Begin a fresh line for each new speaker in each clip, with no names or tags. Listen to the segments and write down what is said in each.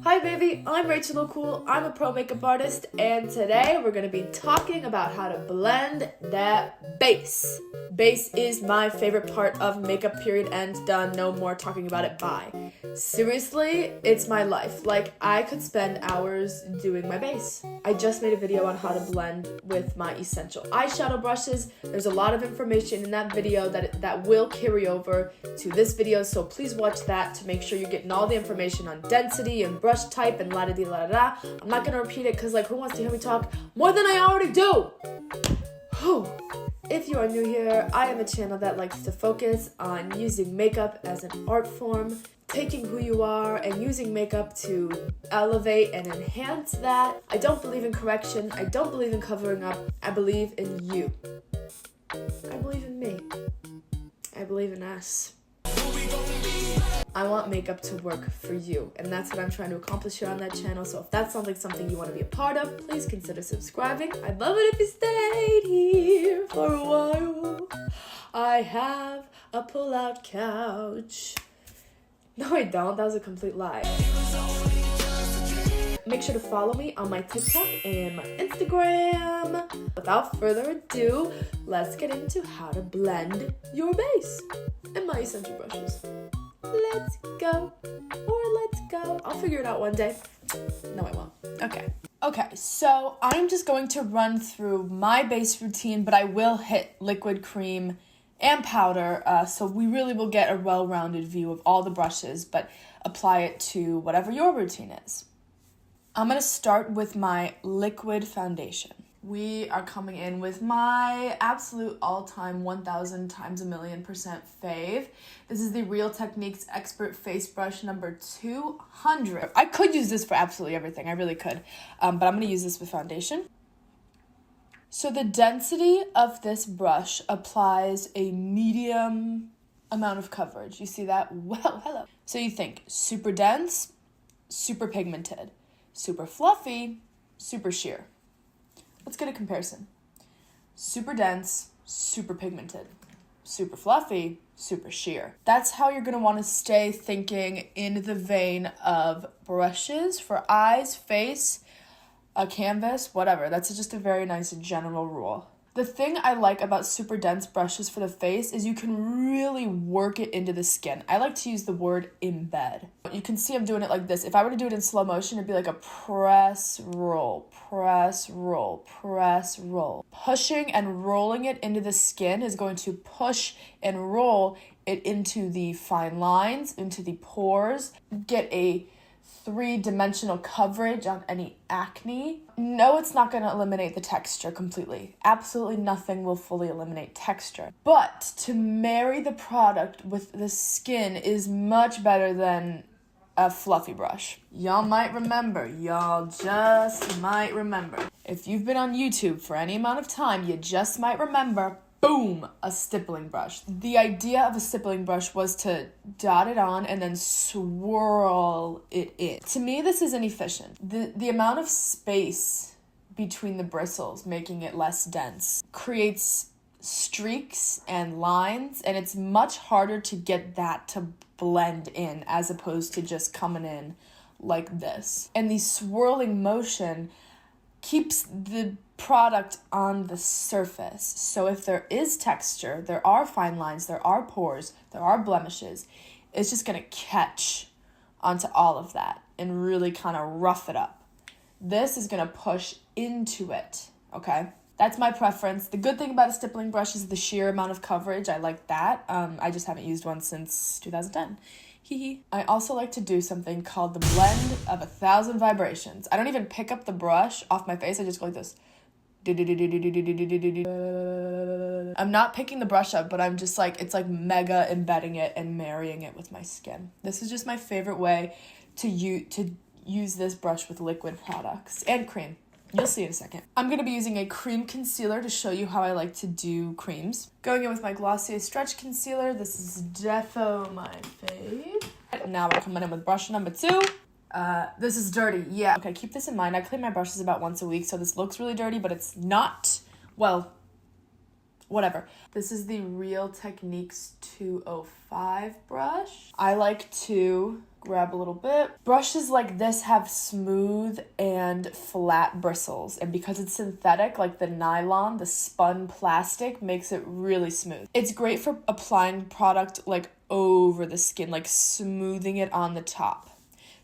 Hi baby, I'm Rachelocoolmua. I'm a pro makeup artist, and today we're going to be talking about how to blend that base. Base is my favorite part of makeup, period, end, done, no more talking about it, bye. Seriously, it's my life. Like, I could spend hours doing my base. I just made a video on how to blend with my essential eyeshadow brushes. There's a lot of information in that video that will carry over to this video, so please watch that to make sure you're getting all the information on density and brush type and la-da-dee-la-da-da. I'm not gonna repeat it because, like, who wants to hear me talk more than I already do? Whew. If you are new here, I am a channel that likes to focus on using makeup as an art form, taking who you are and using makeup to elevate and enhance that. I don't believe in correction. I don't believe in covering up. I believe in you. I believe in me. I believe in us. I want makeup to work for you, and that's what I'm trying to accomplish here on that channel. So if that sounds like something you want to be a part of, please consider subscribing. I'd love it if you stayed here for a while. I have a pull-out couch. No, I don't. That was a complete lie. Make sure to follow me on my TikTok and my Instagram. Without further ado, let's get into how to blend your base and my essential brushes. Let's go, or let's go. I'll figure it out one day. No, I won't. Okay, so I'm just going to run through my base routine, but I will hit liquid, cream, and powder, so we really will get a well-rounded view of all the brushes, but apply it to whatever your routine is. I'm going to start with my liquid foundation. We are coming in with my absolute all-time 1,000 times a million% fave. This is the Real Techniques Expert Face Brush number 200. I could use this for absolutely everything. I really could, but I'm going to use this with foundation. So the density of this brush applies a medium amount of coverage. You see that? Well, hello. So you think super dense, super pigmented, super fluffy, super sheer. Let's get a comparison. Super dense, super pigmented, super fluffy, super sheer. That's how you're gonna wanna stay thinking in the vein of brushes for eyes, face, a canvas, whatever. That's just a very nice general rule. The thing I like about super dense brushes for the face is you can really work it into the skin. I like to use the word embed. You can see I'm doing it like this. If I were to do it in slow motion, it'd be like a press, roll, press, roll, press, roll. Pushing and rolling it into the skin is going to push and roll it into the fine lines, into the pores, get a three-dimensional coverage on any acne. No, it's not going to eliminate the texture completely. Absolutely nothing will fully eliminate texture. But to marry the product with the skin is much better than a fluffy brush. Y'all just might remember. If you've been on YouTube for any amount of time, you just might remember, boom, a stippling brush. The idea of a stippling brush was to dot it on and then swirl it in. To me, this is inefficient. The amount of space between the bristles, making it less dense, creates streaks and lines, and it's much harder to get that to blend in as opposed to just coming in like this. And the swirling motion keeps the product on the surface. So if there is texture, there are fine lines, there are pores, there are blemishes, it's just gonna catch onto all of that and really kind of rough it up. This is gonna push into it, okay? That's my preference. The good thing about a stippling brush is the sheer amount of coverage. I like that. I just haven't used one since 2010. I also like to do something called the blend of 1,000 vibrations. I don't even pick up the brush off my face. I just go like this. I'm not picking the brush up, but I'm just like, it's like mega embedding it and marrying it with my skin. This is just my favorite way to use this brush with liquid products and cream. You'll see in a second. I'm going to be using a cream concealer to show you how I like to do creams. Going in with my Glossier Stretch Concealer. This is defo my fave. Now we're coming in with brush number 2. This is dirty, yeah. Okay, keep this in mind. I clean my brushes about once a week, so this looks really dirty, but it's not. Well, whatever. This is the Real Techniques 205 brush. I like to grab a little bit. Brushes like this have smooth and flat bristles, and because it's synthetic, like the nylon, the spun plastic makes it really smooth. It's great for applying product like over the skin, like smoothing it on the top.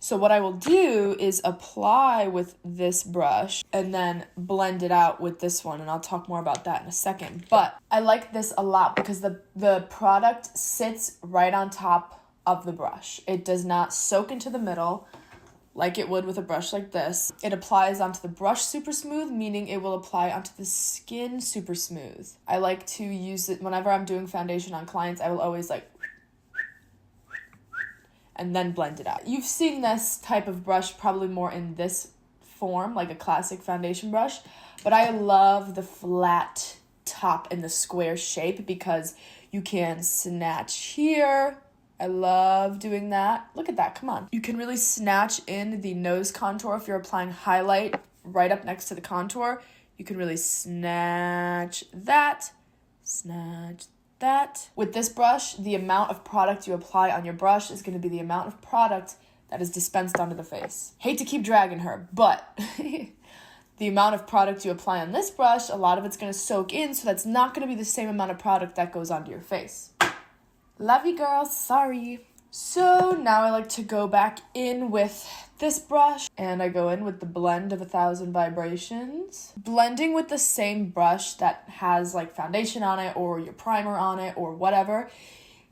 So what I will do is apply with this brush and then blend it out with this one, and I'll talk more about that in a second. But I like this a lot because the product sits right on top of the brush. It does not soak into the middle like it would with a brush like this. It applies onto the brush super smooth, meaning it will apply onto the skin super smooth. I like to use it whenever I'm doing foundation on clients. I will always like and then blend it out. You've seen this type of brush probably more in this form, like a classic foundation brush, but I love the flat top and the square shape because you can snatch here. I love doing that. Look at that, come on. You can really snatch in the nose contour if you're applying highlight right up next to the contour. You can really snatch that, snatch that. With this brush, the amount of product you apply on your brush is going to be the amount of product that is dispensed onto the face. Hate to keep dragging her, but the amount of product you apply on this brush, a lot of it's going to soak in, so that's not going to be the same amount of product that goes onto your face. Love you, girls. Sorry. So now I like to go back in with this brush, and I go in with the blend of 1,000 vibrations. Blending with the same brush that has like foundation on it or your primer on it or whatever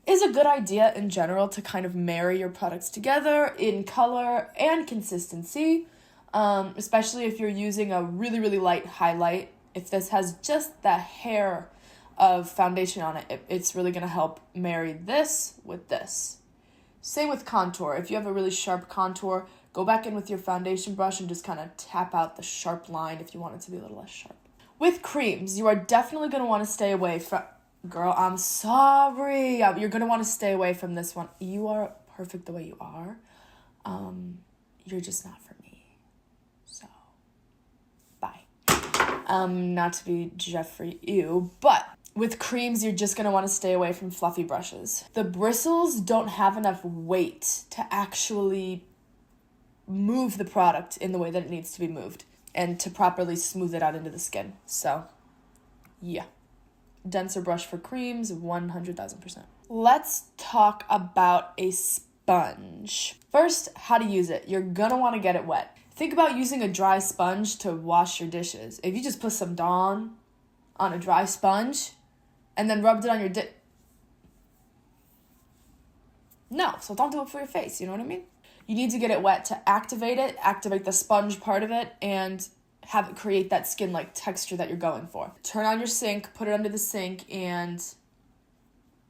is a good idea in general to kind of marry your products together in color and consistency, especially if you're using a really, really light highlight. If this has just the hair of foundation on it, it's really going to help marry this with this. Same with contour. If you have a really sharp contour, go back in with your foundation brush and just kind of tap out the sharp line if you want it to be a little less sharp. With creams, you are definitely going to want to stay away from... Girl, I'm sorry. You're going to want to stay away from this one. You are perfect the way you are. You're just not for me. So, bye. Not to be Jeffrey, ew, but... with creams, you're just going to want to stay away from fluffy brushes. The bristles don't have enough weight to actually move the product in the way that it needs to be moved and to properly smooth it out into the skin. So, yeah. Denser brush for creams, 100,000%. Let's talk about a sponge. First, how to use it. You're going to want to get it wet. Think about using a dry sponge to wash your dishes. If you just put some Dawn on a dry sponge and then rubbed it on your no, so don't do it for your face, you know what I mean? You need to get it wet to activate the sponge part of it, and have it create that skin-like texture that you're going for. Turn on your sink, put it under the sink, and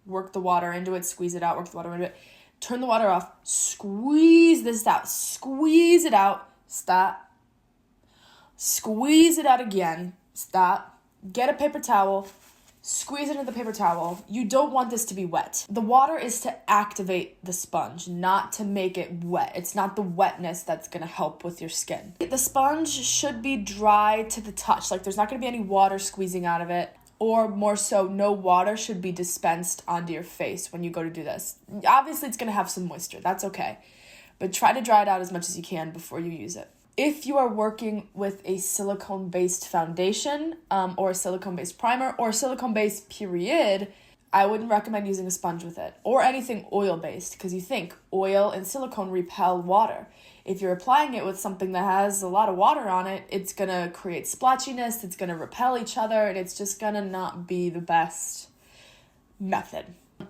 work the water into it, squeeze it out, work the water into it. Turn the water off, squeeze this out, squeeze it out, stop. Squeeze it out again, stop. Get a paper towel, squeeze it into the paper towel. You don't want this to be wet. The water is to activate the sponge, not to make it wet. It's not the wetness that's going to help with your skin. The sponge should be dry to the touch. Like, there's not going to be any water squeezing out of it. Or more so, no water should be dispensed onto your face when you go to do this. Obviously, it's going to have some moisture. That's okay. But try to dry it out as much as you can before you use it. If you are working with a silicone-based foundation, or a silicone-based primer, or silicone-based period, I wouldn't recommend using a sponge with it, or anything oil-based, because you think oil and silicone repel water. If you're applying it with something that has a lot of water on it, it's going to create splotchiness, it's going to repel each other, and it's just going to not be the best method.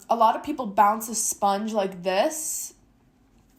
A lot of people bounce a sponge like this,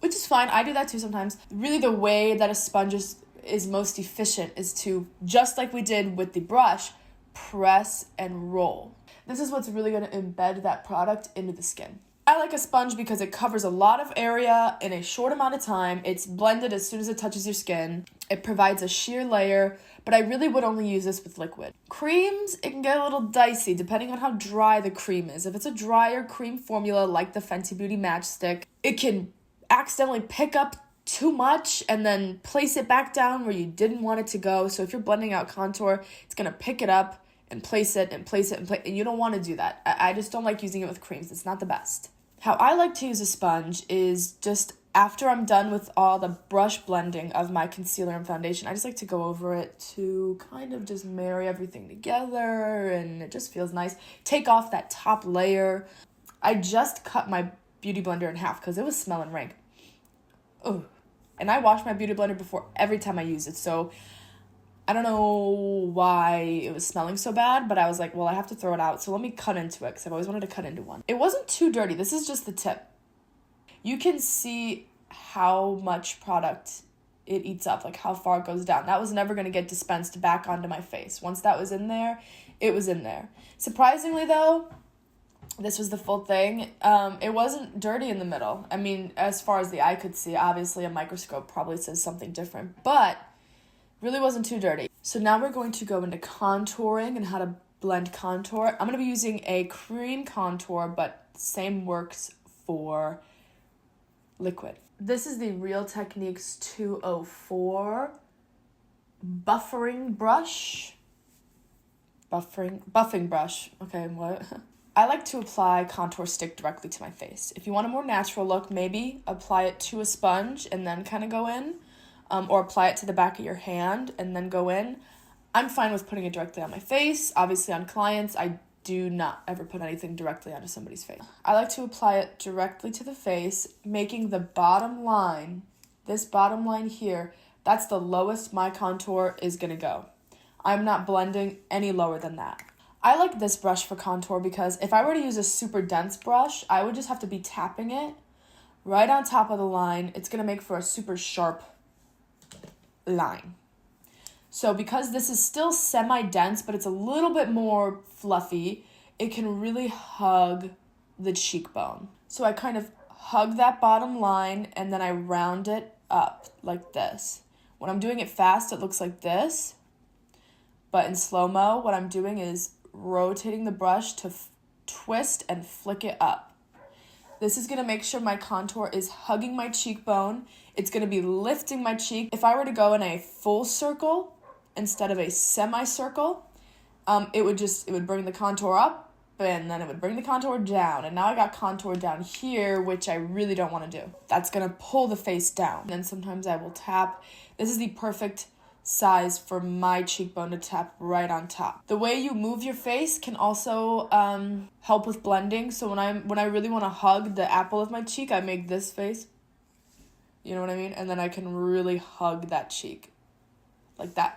which is fine. I do that too sometimes. Really, the way that a sponge is most efficient is to, just like we did with the brush, press and roll. This is what's really going to embed that product into the skin. I like a sponge because it covers a lot of area in a short amount of time. It's blended as soon as it touches your skin. It provides a sheer layer, but I really would only use this with liquid. Creams, it can get a little dicey depending on how dry the cream is. If it's a drier cream formula like the Fenty Beauty Matchstick, it can accidentally pick up too much and then place it back down where you didn't want it to go. So if you're blending out contour, it's going to pick it up and place it and place it and place, and you don't want to do that. I just don't like using it with creams. It's not the best. How I like to use a sponge is just after I'm done with all the brush blending of my concealer and foundation, I just like to go over it to kind of just marry everything together, and it just feels nice. Take off that top layer. I just cut my beauty blender in half because it was smelling rank. Oh, and I wash my beauty blender before every time I use it, so I don't know why it was smelling so bad, but I was like, well, I have to throw it out, so let me cut into it because I've always wanted to cut into one. It wasn't too dirty. This is just the tip. You can see how much product it eats up, like how far it goes down. That was never going to get dispensed back onto my face. Once that was in there, it was in there. Surprisingly, though, this was the full thing. It wasn't dirty in the middle. I mean, as far as the eye could see, obviously a microscope probably says something different, but really wasn't too dirty. So now we're going to go into contouring and how to blend contour. I'm going to be using a cream contour, but same works for liquid. This is the Real Techniques 204 buffing brush. Buffing brush. Okay, what? I like to apply contour stick directly to my face. If you want a more natural look, maybe apply it to a sponge and then kind of go in, or apply it to the back of your hand and then go in. I'm fine with putting it directly on my face. Obviously on clients, I do not ever put anything directly onto somebody's face. I like to apply it directly to the face, making the bottom line, this bottom line here, that's the lowest my contour is gonna go. I'm not blending any lower than that. I like this brush for contour because if I were to use a super dense brush, I would just have to be tapping it right on top of the line. It's gonna make for a super sharp line. So because this is still semi-dense, but it's a little bit more fluffy, it can really hug the cheekbone. So I kind of hug that bottom line and then I round it up like this. When I'm doing it fast, it looks like this. But in slow-mo, what I'm doing is rotating the brush to twist and flick it up. This is gonna make sure my contour is hugging my cheekbone. It's gonna be lifting my cheek. If I were to go in a full circle, instead of a semicircle, it would bring the contour up and then it would bring the contour down. And now I got contour down here, which I really don't want to do. That's going to pull the face down. And then sometimes I will tap. This is the perfect size for my cheekbone to tap right on top. The way you move your face can also help with blending. So when I really want to hug the apple of my cheek, I make this face. You know what I mean? And then I can really hug that cheek like that.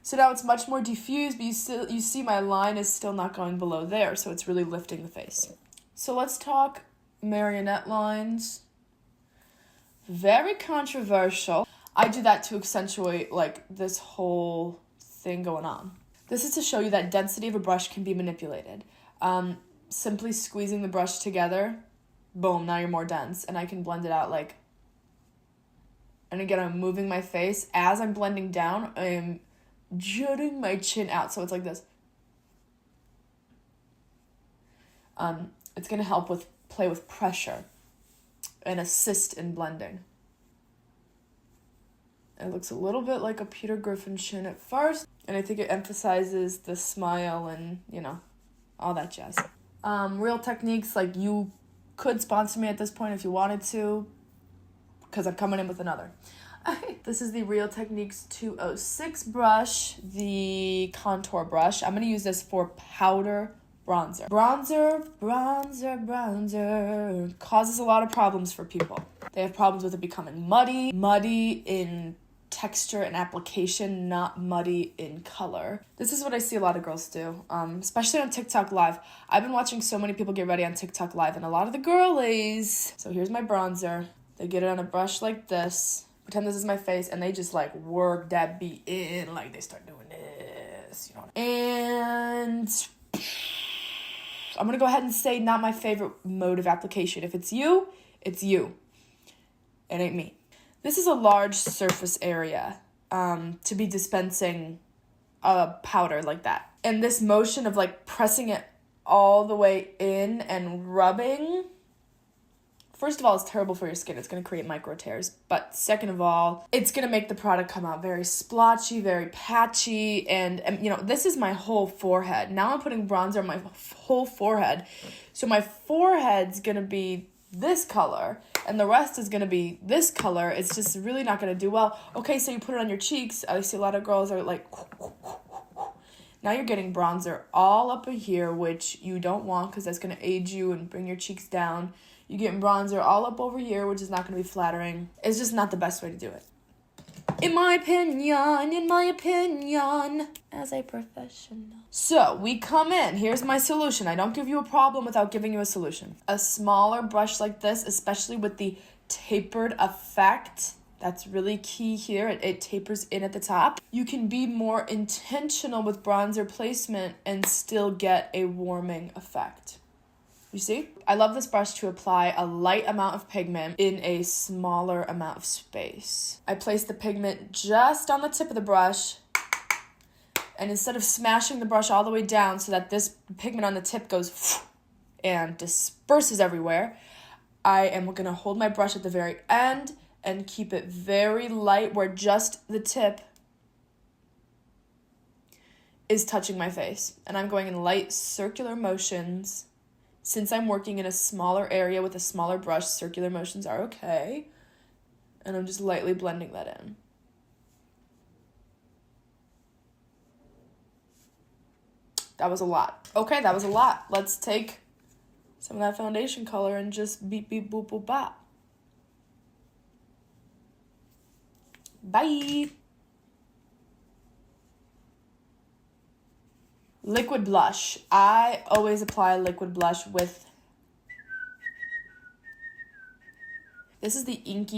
So now it's much more diffused, but you see my line is still not going below there, so it's really lifting the face. So let's talk marionette lines. Very controversial. I do that to accentuate like this whole thing going on. This is to show you that density of a brush can be manipulated. Simply squeezing the brush together, boom, now you're more dense, and I can blend it out like, and again, I'm moving my face. As I'm blending down, I'm jutting my chin out, so it's like this. It's going to help with play with pressure and assist in blending. It looks a little bit like a Peter Griffin chin at first, and I think it emphasizes the smile and, you know, all that jazz. Real Techniques, like, you could sponsor me at this point if you wanted to, because I'm coming in with another. This is the Real Techniques 206 brush, the contour brush. I'm going to use this for powder bronzer. Bronzer causes a lot of problems for people. They have problems with it becoming muddy in texture and application, not muddy in color. This is what I see a lot of girls do, especially on TikTok Live. I've been watching so many people get ready on TikTok Live, and a lot of the girlies. So here's my bronzer. They get it on a brush like this. Pretend this is my face, and they just like work that beat in, like they start doing this, you know. And I'm gonna go ahead and say not my favorite mode of application. If it's you, it's you. It ain't me. This is a large surface area to be dispensing a powder like that. And this motion of like pressing it all the way in and rubbing, first of all, it's terrible for your skin. It's going to create micro tears. But second of all, it's going to make the product come out very splotchy, very patchy. And, you know, this is my whole forehead. Now I'm putting bronzer on my whole forehead. So my forehead's going to be this color and the rest is going to be this color, it's just really not going to do well. Okay, so you put it on your cheeks. I see a lot of girls are like, now you're getting bronzer all up in here, which you don't want because that's going to age you and bring your cheeks down. You're getting bronzer all up over here, which is not going to be flattering. It's just not the best way to do it. In my opinion, as a professional. So we come in. Here's my solution. I don't give you a problem without giving you a solution. A smaller brush like this, especially with the tapered effect, that's really key here. It tapers in at the top. You can be more intentional with bronzer placement and still get a warming effect. You see? I love this brush to apply a light amount of pigment in a smaller amount of space. I place the pigment just on the tip of the brush, and instead of smashing the brush all the way down so that this pigment on the tip goes and disperses everywhere, I am going to hold my brush at the very end and keep it very light where just the tip is touching my face. And I'm going in light circular motions. Since I'm working in a smaller area with a smaller brush, circular motions are okay. And I'm just lightly blending that in. That was a lot. Okay, that was a lot. Let's take some of that foundation color and just beep, beep, boop, boop, bop. Bye. Liquid blush. I always apply liquid blush with... This is the Ink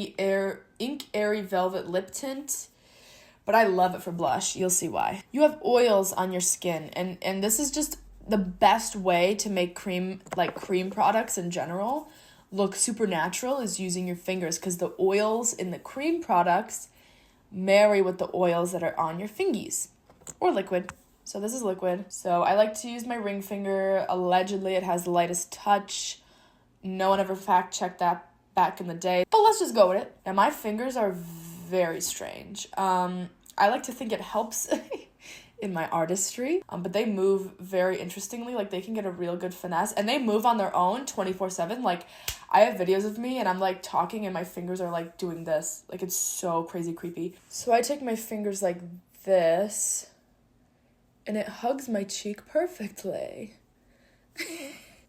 Airy Velvet Lip Tint, but I love it for blush. You'll see why. You have oils on your skin, and this is just the best way to make cream products in general look super natural is using your fingers, because the oils in the cream products marry with the oils that are on your fingies or liquid. So this is liquid. So I like to use my ring finger. Allegedly, it has the lightest touch. No one ever fact checked that back in the day, but let's just go with it. And my fingers are very strange. I like to think it helps in my artistry, but they move very interestingly. Like, they can get a real good finesse, and they move on their own 24/7. Like, I have videos of me and I'm like talking and my fingers are like doing this. Like, it's so crazy creepy. So I take my fingers like this and it hugs my cheek perfectly.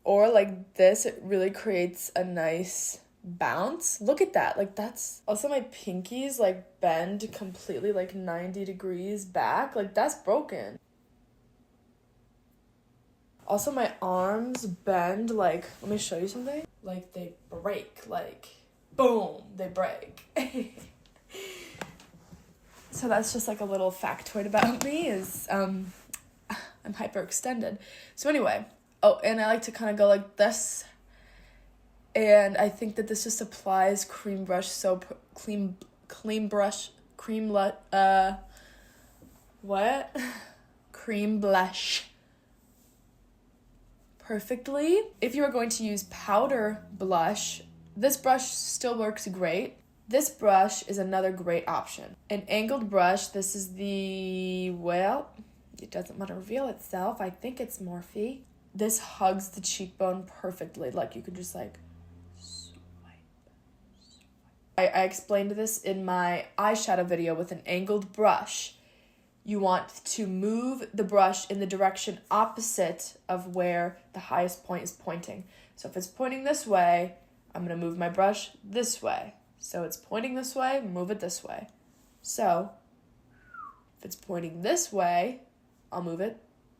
Or like this, it really creates a nice bounce. Look at that. Like, that's also my pinkies like bend completely like 90 degrees back. Like, that's broken. Also, my arms bend like, let me show you something. Like, they break, like, boom, they break. So that's just like a little factoid about me is I'm hyperextended. So anyway, oh, and I like to kind of go like this. And I think that this just applies cream blush cream blush perfectly. If you are going to use powder blush, this brush still works great. This brush is another great option. An angled brush, this is the, well, it doesn't want to reveal itself. I think it's Morphe. This hugs the cheekbone perfectly. Like, you could just like swipe. I explained this in my eyeshadow video with an angled brush. You want to move the brush in the direction opposite of where the highest point is pointing. So if it's pointing this way, I'm going to move my brush this way. So it's pointing this way, move it this way. So if it's pointing this way, I'll move it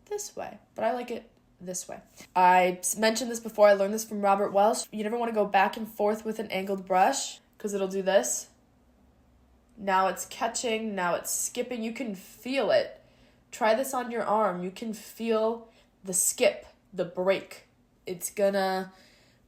this way. But I like it this way. I mentioned this before. I learned this from Robert Welsh. You never want to go back and forth with an angled brush because it'll do this. Now it's catching, now it's skipping. You can feel it. Try this on your arm. You can feel the skip, the break. It's gonna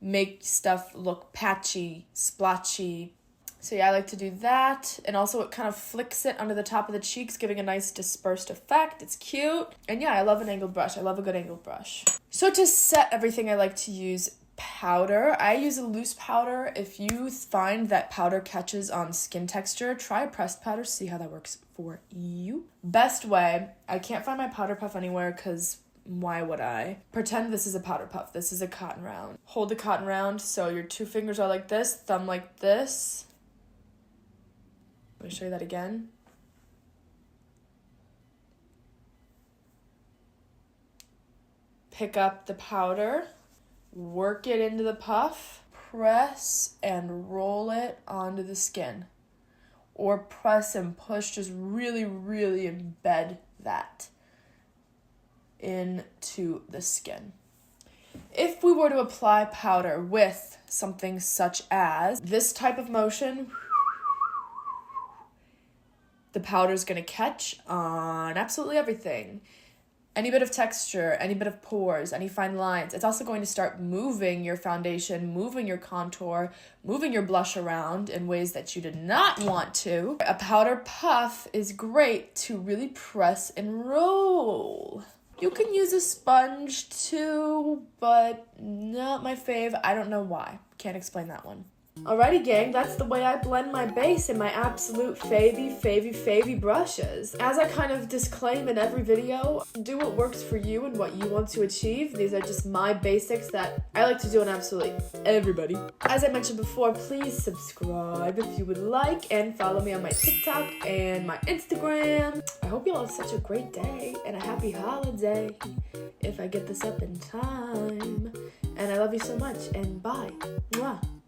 make stuff look patchy, splotchy. So yeah, I like to do that. And also it kind of flicks it under the top of the cheeks, giving a nice dispersed effect. It's cute. And yeah, I love an angled brush. I love a good angled brush. So to set everything, I like to use powder. I use a loose powder. If you find that powder catches on skin texture, try a pressed powder, see how that works for you. Best way, I can't find my powder puff anywhere because Why would I? Pretend this is a powder puff. This is a cotton round. Hold the cotton round so your 2 fingers are like this, thumb like this. Let me show you that again. Pick up the powder, work it into the puff, press and roll it onto the skin. Or press and push, just really, really embed that into the skin. If we were to apply powder with something such as this type of motion, the powder is going to catch on absolutely everything. Any bit of texture, any bit of pores, any fine lines. It's also going to start moving your foundation, moving your contour, moving your blush around in ways that you did not want to. A powder puff is great to really press and roll. You can use a sponge too, but not my fave. I don't know why. Can't explain that one. Alrighty gang, that's the way I blend my base in my absolute favy brushes. As I kind of disclaim in every video, do what works for you and what you want to achieve. These are just my basics that I like to do on absolutely everybody. As I mentioned before, please subscribe if you would like and follow me on my TikTok and my Instagram. I hope you all have such a great day and a happy holiday if I get this up in time. And I love you so much and bye. Mwah.